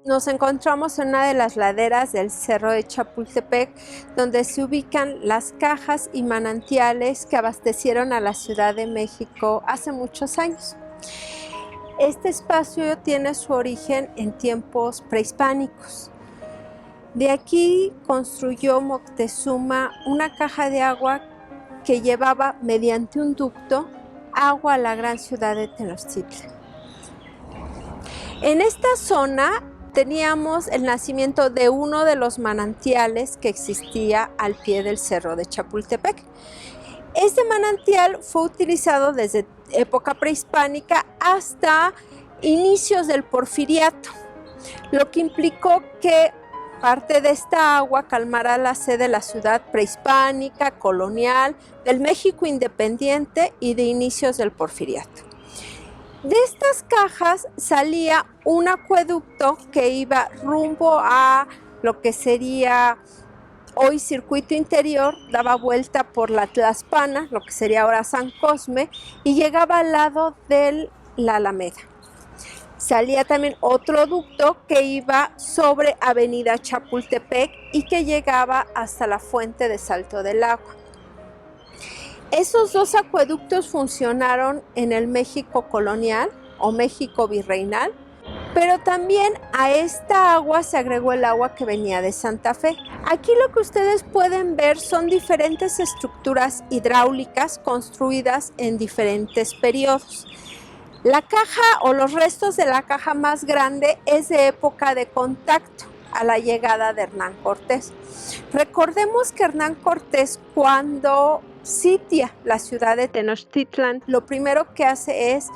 Nos encontramos en una de las laderas del Cerro de Chapultepec, donde se ubican las cajas y manantiales que abastecieron a la Ciudad de México hace muchos años. Este espacio tiene su origen en tiempos prehispánicos. De aquí construyó Moctezuma una caja de agua que llevaba mediante un ducto agua a la gran ciudad de Tenochtitlan. En esta zona teníamos el nacimiento de uno de los manantiales que existía al pie del Cerro de Chapultepec. Este manantial fue utilizado desde época prehispánica hasta inicios del Porfiriato, lo que implicó que parte de esta agua calmara la sed de la ciudad prehispánica, colonial, del México independiente y de inicios del Porfiriato. De estas cajas salía un acueducto que iba rumbo a lo que sería hoy Circuito Interior, daba vuelta por la Tlaxpana, lo que sería ahora San Cosme, y llegaba al lado de la Alameda. Salía también otro ducto que iba sobre Avenida Chapultepec y que llegaba hasta la fuente de Salto del Agua. Esos dos acueductos funcionaron en el México colonial o México virreinal, pero también a esta agua se agregó el agua que venía de Santa Fe. Aquí lo que ustedes pueden ver son diferentes estructuras hidráulicas construidas en diferentes periodos. La caja o los restos de la caja más grande es de época de contacto a la llegada de Hernán Cortés. Recordemos que Hernán Cortés, cuando sitia la ciudad de Tenochtitlan, lo primero que hace es,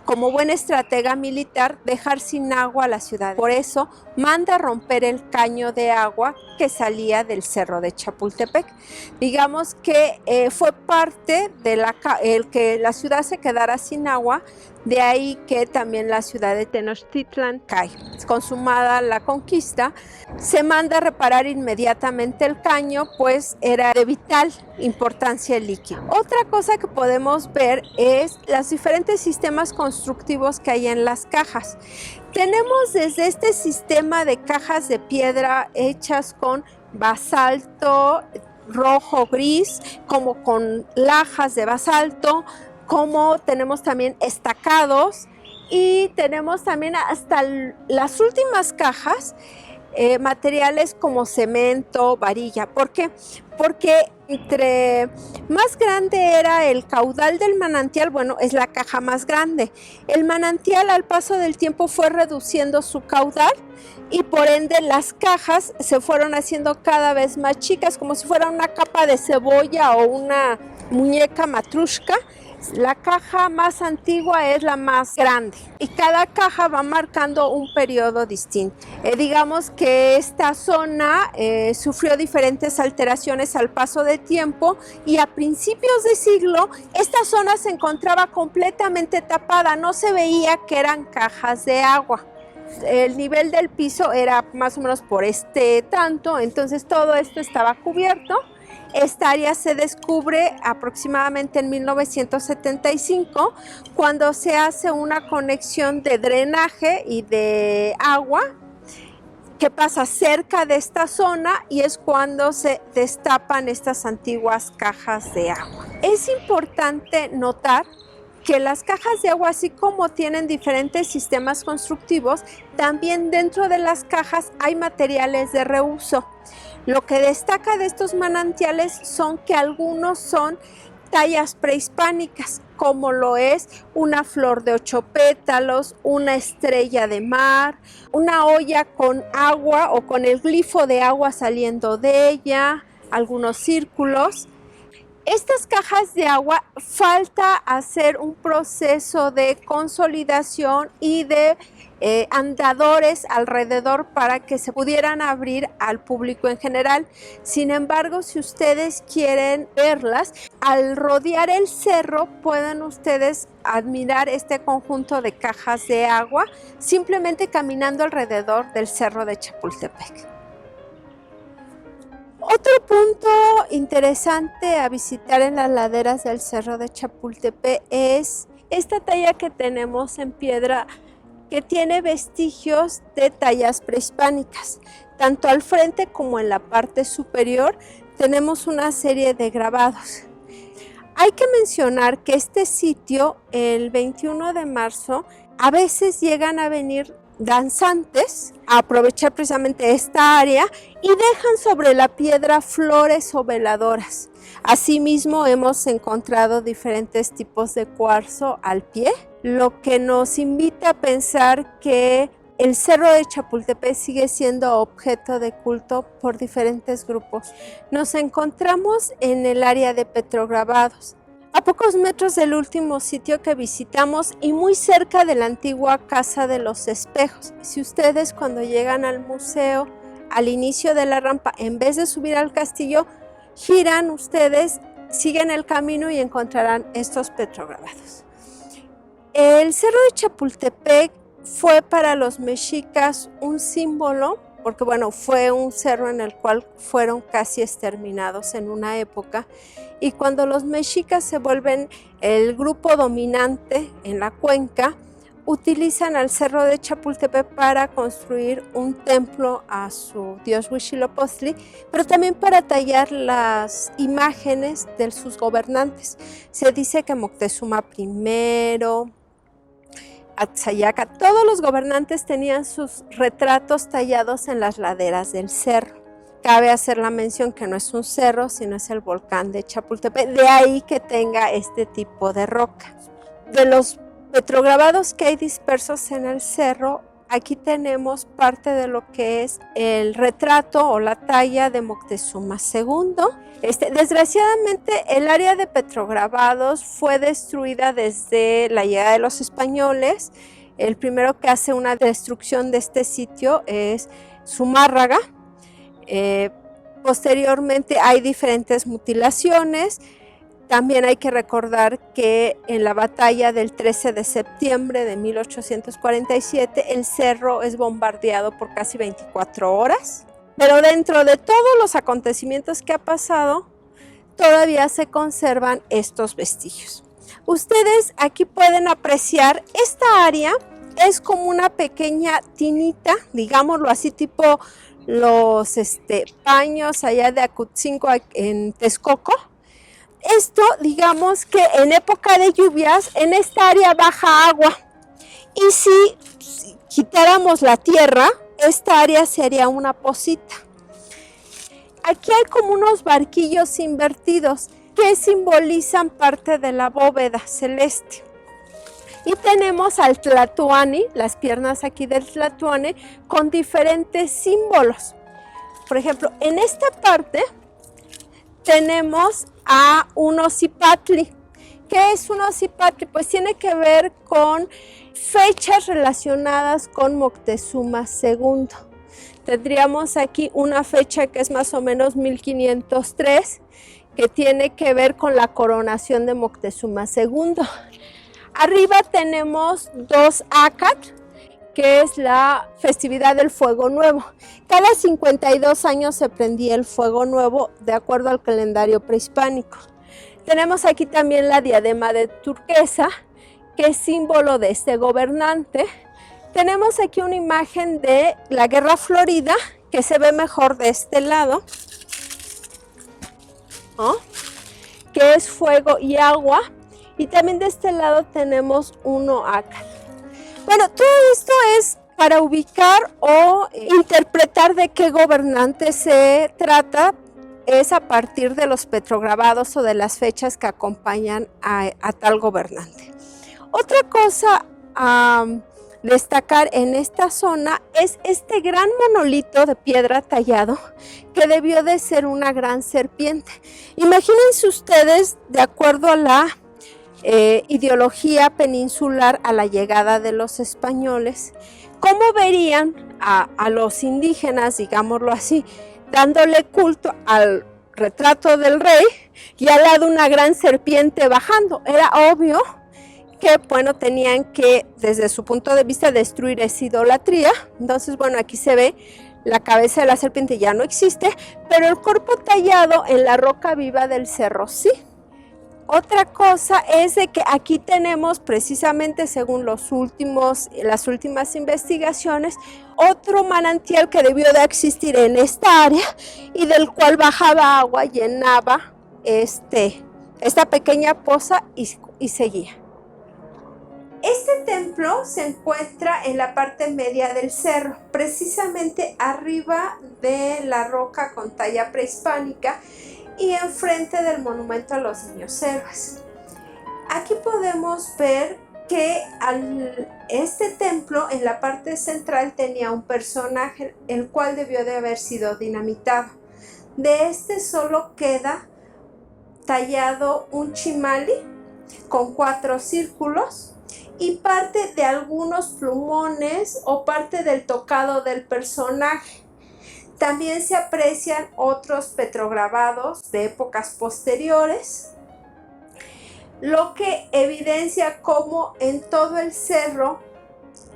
como buen estratega militar, dejar sin agua a la ciudad. Por eso manda romper el caño de agua que salía del Cerro de Chapultepec. Digamos que fue parte de el que la ciudad se quedara sin agua, de ahí que también la ciudad de Tenochtitlan cae. Consumada la conquista, se manda a reparar inmediatamente el caño, pues era de vital importancia el líquido. Otra cosa que podemos ver es los diferentes sistemas constructivos que hay en las cajas. Tenemos desde este sistema de cajas de piedra hechas con basalto rojo gris, como con lajas de basalto, como tenemos también estacados, y tenemos también hasta las últimas cajas materiales como cemento, varilla. ¿Por qué? Porque entre más grande era el caudal del manantial, bueno, es la caja más grande. El manantial al paso del tiempo fue reduciendo su caudal y por ende las cajas se fueron haciendo cada vez más chicas, como si fuera una capa de cebolla o una muñeca matrushka. La caja más antigua es la más grande y cada caja va marcando un periodo distinto. Digamos que esta zona sufrió diferentes alteraciones al paso del tiempo y a principios de siglo esta zona se encontraba completamente tapada, no se veía que eran cajas de agua. El nivel del piso era más o menos por tanto, entonces todo esto estaba cubierto. Esta área se descubre aproximadamente en 1975, cuando se hace una conexión de drenaje y de agua que pasa cerca de esta zona y es cuando se destapan estas antiguas cajas de agua. Es importante notar que las cajas de agua, así como tienen diferentes sistemas constructivos, también dentro de las cajas hay materiales de reuso. Lo que destaca de estos manantiales son que algunos son tallas prehispánicas, como lo es una flor de 8 pétalos, una estrella de mar, una olla con agua o con el glifo de agua saliendo de ella, algunos círculos. Estas cajas de agua falta hacer un proceso de consolidación y de andadores alrededor para que se pudieran abrir al público en general. Sin embargo, si ustedes quieren verlas, al rodear el cerro pueden ustedes admirar este conjunto de cajas de agua simplemente caminando alrededor del Cerro de Chapultepec. Otro punto interesante a visitar en las laderas del Cerro de Chapultepec es esta talla que tenemos en piedra que tiene vestigios de tallas prehispánicas. Tanto al frente como en la parte superior tenemos una serie de grabados. Hay que mencionar que este sitio, el 21 de marzo, a veces llegan a venir danzantes a aprovechar precisamente esta área y dejan sobre la piedra flores o veladoras. Asimismo, hemos encontrado diferentes tipos de cuarzo al pie, lo que nos invita a pensar que el Cerro de Chapultepec sigue siendo objeto de culto por diferentes grupos. Nos encontramos en el área de petrograbados, a pocos metros del último sitio que visitamos y muy cerca de la antigua Casa de los Espejos. Si ustedes cuando llegan al museo, al inicio de la rampa, en vez de subir al castillo, giran ustedes, siguen el camino y encontrarán estos petrograbados. El Cerro de Chapultepec fue para los mexicas un símbolo, porque bueno, fue un cerro en el cual fueron casi exterminados en una época, y cuando los mexicas se vuelven el grupo dominante en la cuenca, utilizan al Cerro de Chapultepec para construir un templo a su dios Huitzilopochtli, pero también para tallar las imágenes de sus gobernantes. Se dice que Moctezuma I, Atzayaca, todos los gobernantes tenían sus retratos tallados en las laderas del cerro. Cabe hacer la mención que no es un cerro, sino es el volcán de Chapultepec, de ahí que tenga este tipo de roca. De los petrograbados que hay dispersos en el cerro, aquí tenemos parte de lo que es el retrato o la talla de Moctezuma II. Desgraciadamente, el área de petrograbados fue destruida desde la llegada de los españoles. El primero que hace una destrucción de este sitio es Zumárraga. Posteriormente hay diferentes mutilaciones. También hay que recordar que en la batalla del 13 de septiembre de 1847 el cerro es bombardeado por casi 24 horas. Pero dentro de todos los acontecimientos que ha pasado, todavía se conservan estos vestigios. Ustedes aquí pueden apreciar esta área, es como una pequeña tinita, digámoslo así, tipo los paños allá de Acutzinco en Texcoco. Esto, digamos que en época de lluvias, en esta área baja agua. Y si quitáramos la tierra, esta área sería una pocita. Aquí hay como unos barquillos invertidos que simbolizan parte de la bóveda celeste. Y tenemos al Tlatoani, las piernas aquí del Tlatoani, con diferentes símbolos. Por ejemplo, en esta parte tenemos a un Ocipatli. ¿Qué es un Ocipatli? Pues tiene que ver con fechas relacionadas con Moctezuma II. Tendríamos aquí una fecha que es más o menos 1503, que tiene que ver con la coronación de Moctezuma II. Arriba tenemos dos Acat, que es la festividad del Fuego Nuevo. Cada 52 años se prendía el Fuego Nuevo de acuerdo al calendario prehispánico. Tenemos aquí también la diadema de turquesa, que es símbolo de este gobernante. Tenemos aquí una imagen de la Guerra Florida, que se ve mejor de este lado, ¿no? Que es fuego y agua. Y también de este lado tenemos uno acá. Bueno, todo esto es para ubicar o interpretar de qué gobernante se trata. Es a partir de los petrograbados o de las fechas que acompañan a tal gobernante. Otra cosa a destacar en esta zona es este gran monolito de piedra tallado que debió de ser una gran serpiente. Imagínense ustedes, de acuerdo a la ideología peninsular a la llegada de los españoles, cómo verían a los indígenas, digámoslo así, dándole culto al retrato del rey y al lado una gran serpiente bajando. Era obvio que, bueno, tenían que, desde su punto de vista, destruir esa idolatría. Entonces, bueno, aquí se ve la cabeza de la serpiente, ya no existe, pero el cuerpo tallado en la roca viva del cerro sí. Otra cosa es de que aquí tenemos, precisamente según las últimas investigaciones, otro manantial que debió de existir en esta área y del cual bajaba agua, llenaba esta pequeña poza y seguía. Este templo se encuentra en la parte media del cerro, precisamente arriba de la roca con talla prehispánica y enfrente del monumento a los niños héroes. Aquí podemos ver que este templo en la parte central tenía un personaje, el cual debió de haber sido dinamitado. De este solo queda tallado un chimali con 4 círculos y parte de algunos plumones o parte del tocado del personaje. También se aprecian otros petrograbados de épocas posteriores, lo que evidencia cómo en todo el cerro,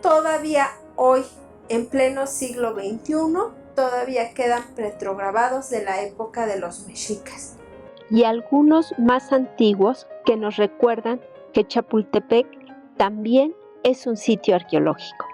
todavía hoy, en pleno siglo XXI, todavía quedan petrograbados de la época de los mexicas. Y algunos más antiguos que nos recuerdan que Chapultepec también es un sitio arqueológico.